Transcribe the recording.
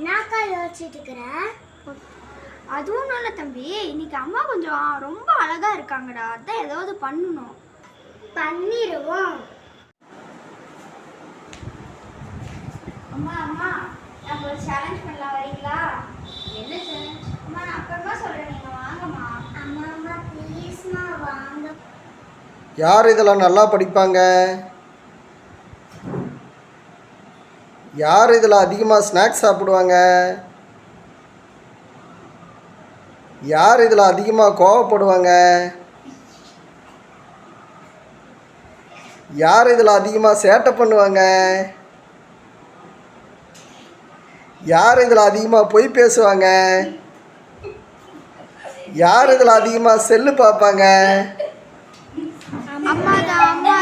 நாக்கா யோசிச்சுட்டு இருக்கிறேன். அதுவும் ஒன்றும் இல்லை தம்பி, இன்னைக்கு அம்மா கொஞ்சம் ரொம்ப அழகா இருக்காங்கடா, அதான் ஏதாவது பண்ணணும். பண்ணிடுவோம். அம்மா அம்மா, நம்ம ஒரு சேலஞ்ச் பண்ணலாம், வரீங்களா? என்ன சேலஞ்ச்? அம்மா நான் அப்புறமா சொல்கிறேன், நீங்கள் வாங்கம்மா. அம்மா அம்மா ப்ளீஸ்மா வாங்க. யார் இதெல்லாம் நல்லா படிப்பாங்க? யார் இதில் அதிகமாக ஸ்நாக்ஸ் சாப்பிடுவாங்க? யார் இதில் அதிகமாக கோவப்படுவாங்க? யார் இதில் அதிகமாக சேட்டை பண்ணுவாங்க? யார் இதில் அதிகமாக பொய் பேசுவாங்க? யார் இதில் அதிகமாக செல்லு பார்ப்பாங்க? அம்மா